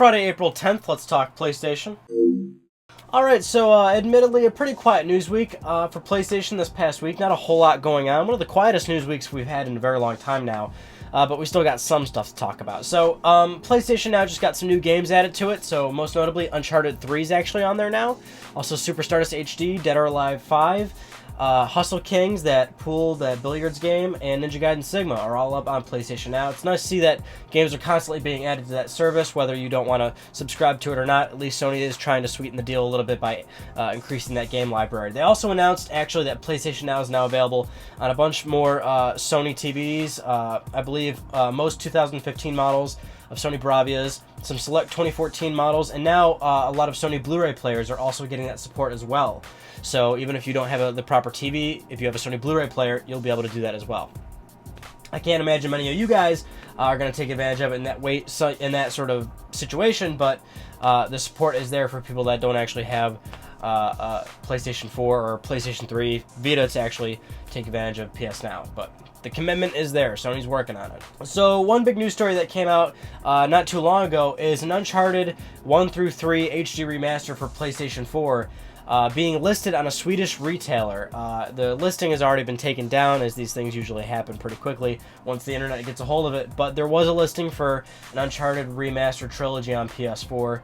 Friday, April 10th. Let's talk PlayStation. Alright, so admittedly a pretty quiet news week for PlayStation this past week. Not a whole lot going on. One of the quietest news weeks we've had in a very long time now. But we still got some stuff to talk about. So, PlayStation now just got some new games added to it. So, most notably, Uncharted 3 is actually on there now. Also, Super Stardust HD, Dead or Alive 5, Hustle Kings, that pool, that billiards game, and Ninja Gaiden Sigma are all up on PlayStation now. It's nice to see that games are constantly being added to that service, whether you don't want to subscribe to it or not. At least Sony is trying to sweeten the deal a little bit by increasing that game library. They also announced, actually, that PlayStation Now is now available on a bunch more Sony TVs. I believe most 2015 models of Sony Bravias, some select 2014 models, and now a lot of Sony Blu-ray players are also getting that support as well. So even if you don't have the proper TV, if you have a Sony Blu-ray player, you'll be able to do that as well. I can't imagine many of you guys are going to take advantage of it in that sort of situation, but the support is there for people that don't actually have PlayStation 4 or PlayStation 3 Vita to actually take advantage of PS Now. But the commitment is there. Sony's working on it. So one big news story that came out not too long ago is an Uncharted 1 through 3 HD remaster for PlayStation 4 being listed on a Swedish retailer. The listing has already been taken down, as these things usually happen pretty quickly once the internet gets a hold of it, but there was a listing for an Uncharted remastered trilogy on PS4.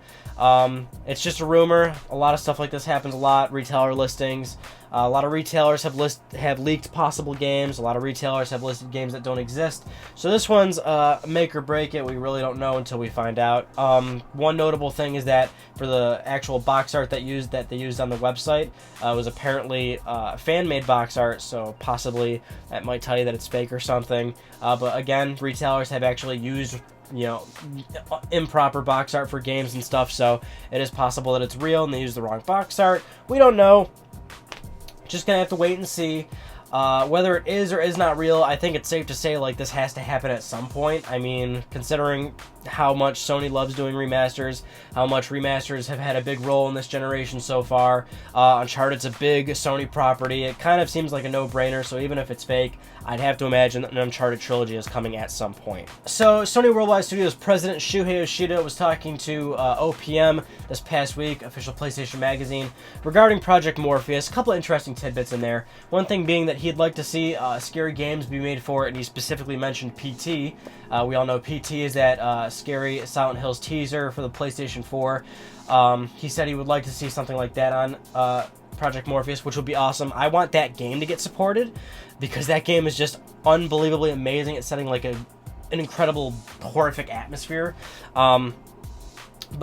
It's just a rumor. A lot of stuff like this happens a lot. Retailer listings. A lot of retailers have leaked possible games. A lot of retailers have listed games that don't exist. So this one's make or break it. We really don't know until we find out. One notable thing is that for the actual box art that they used on the website was apparently fan-made box art. So possibly that might tell you that it's fake or something. But again, retailers have actually used improper box art for games and stuff. So it is possible that it's real and they used the wrong box art. We don't know. Just gonna have to wait and see whether it is or is not real. I think it's safe to say like this has to happen at some point. I mean, considering how much Sony loves doing remasters, how much remasters have had a big role in this generation so far. Uncharted's a big Sony property. It kind of seems like a no-brainer, so even if it's fake, I'd have to imagine that an Uncharted trilogy is coming at some point. So, Sony Worldwide Studios President Shuhei Yoshida was talking to OPM this past week, official PlayStation Magazine, regarding Project Morpheus. A couple of interesting tidbits in there. One thing being that he'd like to see scary games be made for it, and he specifically mentioned PT. We all know PT is that scary Silent Hills teaser for the PlayStation 4. He said he would like to see something like that on Project Morpheus, which would be awesome. I want that game to get supported because that game is just unbelievably amazing at setting like an incredible horrific atmosphere. But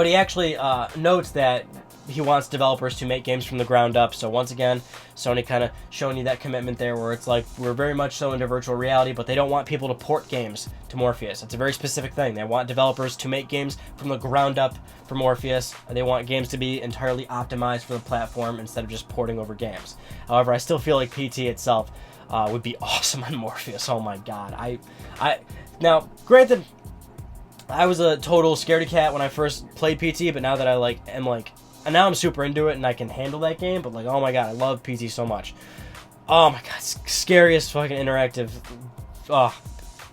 he actually notes that he wants developers to make games from the ground up. So once again, Sony kind of showing you that commitment there where it's like we're very much so into virtual reality, but they don't want people to port games to Morpheus. It's a very specific thing. They want developers to make games from the ground up for Morpheus. They want games to be entirely optimized for the platform instead of just porting over games. However, I still feel like PT itself would be awesome on Morpheus. Oh my god. Now, granted, I was a total scaredy cat when I first played PT, but now that and now I'm super into it and I can handle that game, but like, oh my god, I love PT so much. Oh my god, scariest fucking interactive. Oh,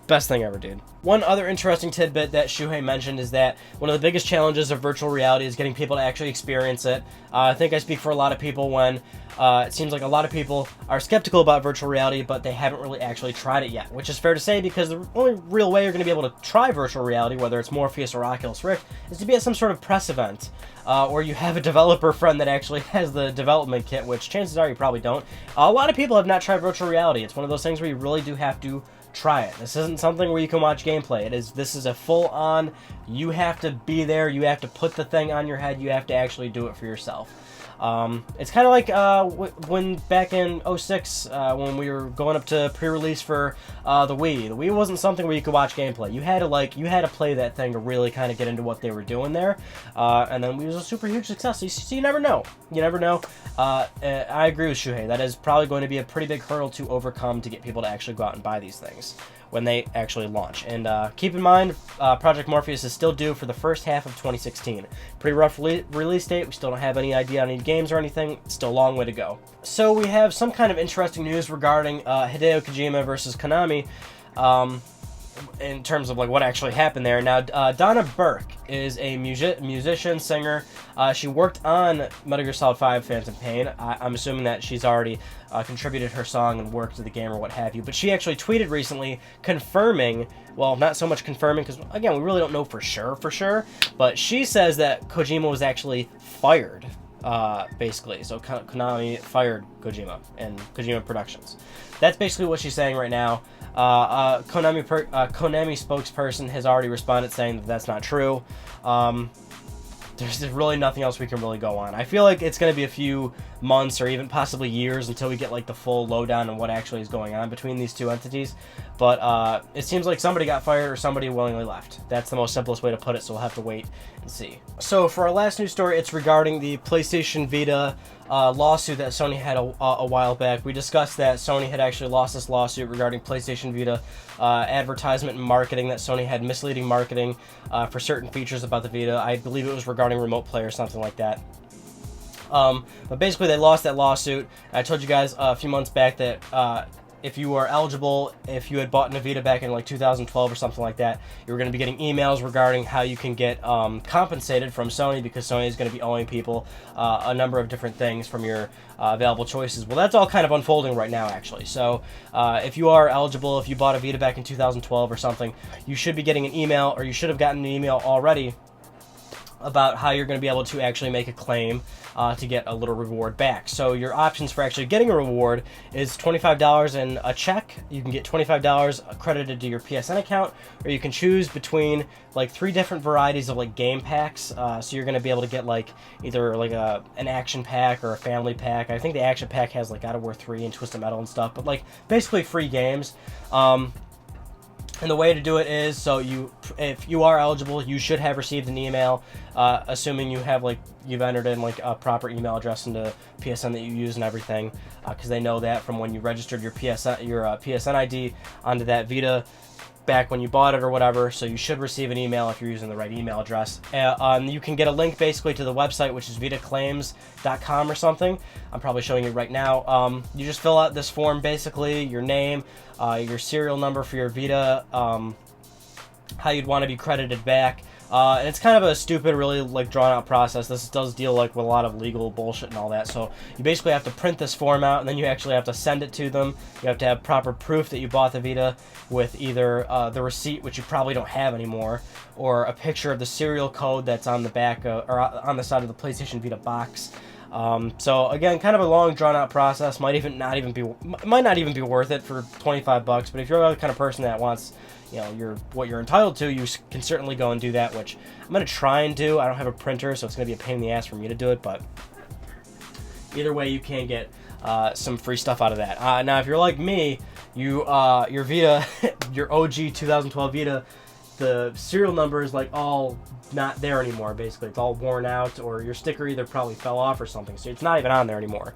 best thing ever, dude. One other interesting tidbit that Shuhei mentioned is that one of the biggest challenges of virtual reality is getting people to actually experience it. I think I speak for a lot of people when it seems like a lot of people are skeptical about virtual reality, but they haven't really actually tried it yet, which is fair to say because the only real way you're going to be able to try virtual reality, whether it's Morpheus or Oculus Rift, is to be at some sort of press event, or you have a developer friend that actually has the development kit, which chances are you probably don't. A lot of people have not tried virtual reality. It's one of those things where you really do have to try it. This isn't something where you can watch gameplay. This is a full-on, you have to be there, you have to put the thing on your head, you have to actually do it for yourself. It's kind of like when back in 06, when we were going up to pre-release for the Wii. The Wii wasn't something where you could watch gameplay. You had to play that thing to really kind of get into what they were doing there. And then Wii was a super huge success. So you never know. You never know. I agree with Shuhei. That is probably going to be a pretty big hurdle to overcome to get people to actually go out and buy these things when they actually launch. And keep in mind, Project Morpheus is still due for the first half of 2016. Pretty rough release date. We still don't have any idea on any games or anything. It's still a long way to go. So we have some kind of interesting news regarding Hideo Kojima versus Konami. in terms of like what actually happened there. Now, Donna Burke is a musician, singer. She worked on Metal Gear Solid 5 Phantom Pain. I'm assuming that she's already contributed her song and worked to the game or what have you. But she actually tweeted recently confirming, well, not so much confirming because, again, we really don't know for sure. But she says that Kojima was actually fired, basically. So Konami fired Kojima and Kojima Productions. That's basically what she's saying right now. Konami spokesperson has already responded saying that that's not true. There's really nothing else we can really go on. I feel like it's going to be a few months or even possibly years until we get like the full lowdown on what actually is going on between these two entities. But it seems like somebody got fired or somebody willingly left. That's the most simplest way to put it, so we'll have to wait and see. So for our last news story, it's regarding the PlayStation Vita lawsuit that Sony had a while back. We discussed that Sony had actually lost this lawsuit regarding PlayStation Vita advertisement and marketing, that Sony had misleading marketing for certain features about the Vita. I believe it was regarding remote play or something like that. But basically they lost that lawsuit. I told you guys a few months back that if you are eligible, if you had bought a Vita back in like 2012 or something like that, you were going to be getting emails regarding how you can get compensated from Sony, because Sony is going to be owing people a number of different things from your available choices. Well, that's all kind of unfolding right now, actually. So if you are eligible, if you bought a Vita back in 2012 or something, you should be getting an email, or you should have gotten an email already about how you're going to be able to actually make a claim to get a little reward back. So your options for actually getting a reward is $25 in a check. You can get $25 credited to your PSN account, or you can choose between like 3 different varieties of like game packs. So you're going to be able to get like either like an action pack or a family pack. I think the action pack has like God of War 3 and Twisted Metal and stuff, but like basically free games. And the way to do it is, so if you are eligible, you should have received an email, assuming you've entered in like a proper email address into PSN that you use and everything, because they know that from when you registered your PSN ID onto that Vita back when you bought it or whatever. So you should receive an email if you're using the right email address. You can get a link basically to the website, which is vitaclaims.com or something. I'm probably showing you right now. You just fill out this form, basically your name, your serial number for your Vita, how you'd want to be credited back. And it's kind of a stupid, really like drawn out process. This does deal like with a lot of legal bullshit and all that. So you basically have to print this form out, and then you actually have to send it to them. You have to have proper proof that you bought the Vita with either the receipt, which you probably don't have anymore, or a picture of the serial code that's on the back or on the side of the PlayStation Vita box. So again, kind of a long drawn out process. Might not even be worth it for $25. But if you're the kind of person that wants, what you're entitled to, you can certainly go and do that, which I'm going to try and do. I don't have a printer, so it's going to be a pain in the ass for me to do it, but either way, you can get some free stuff out of that. Now, if you're like me, your Vita, your OG 2012 Vita, the serial number is like all not there anymore. Basically, it's all worn out, or your sticker either probably fell off or something, so it's not even on there anymore.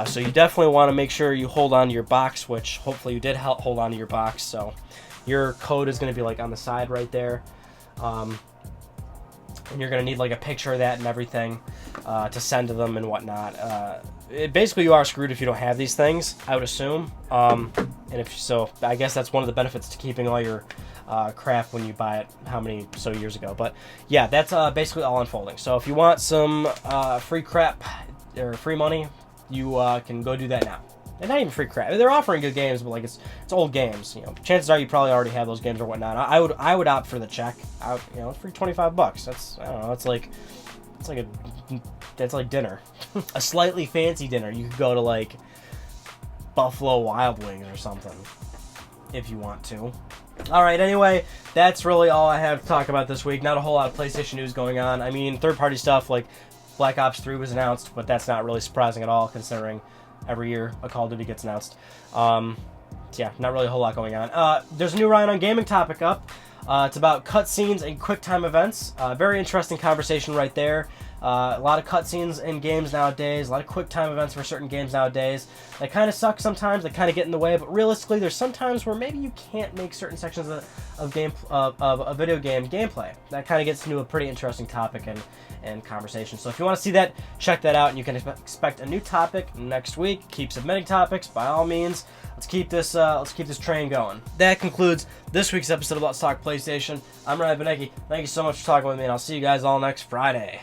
So you definitely want to make sure you hold on to your box, which hopefully you did hold on to your box. So your code is going to be like on the side right there, and you're going to need like a picture of that and everything to send to them and whatnot. Basically, you are screwed if you don't have these things, I would assume. And if so, I guess that's one of the benefits to keeping all your crap when you buy it how many years ago. But yeah, that's basically all unfolding. So if you want some free crap or free money, you can go do that now. And not even free crap. They're offering good games, but like it's old games. Chances are you probably already have those games or whatnot. I would opt for the check. It's free $25. That's, I don't know. That's like dinner, a slightly fancy dinner. You could go to like Buffalo Wild Wings or something if you want to. All right, anyway, that's really all I have to talk about this week. Not a whole lot of PlayStation news going on. I mean, third-party stuff like Black Ops 3 was announced, but that's not really surprising at all, considering every year a Call of Duty gets announced. Yeah, not really a whole lot going on. There's a new Ryan on Gaming topic up. It's about cutscenes and QuickTime events. Very interesting conversation right there. A lot of cutscenes in games nowadays, a lot of QuickTime events for certain games nowadays. They kind of suck sometimes, they kind of get in the way, but realistically there's some times where maybe you can't make certain sections of a video game gameplay. That kind of gets into a pretty interesting topic and conversation. So if you want to see that, check that out, and you can expect a new topic next week. Keep submitting topics, by all means. let's keep this train going. That concludes this week's episode of Let's Talk PlayStation. I'm Ryan Benecki. Thank you so much for talking with me, and I'll see you guys all next Friday.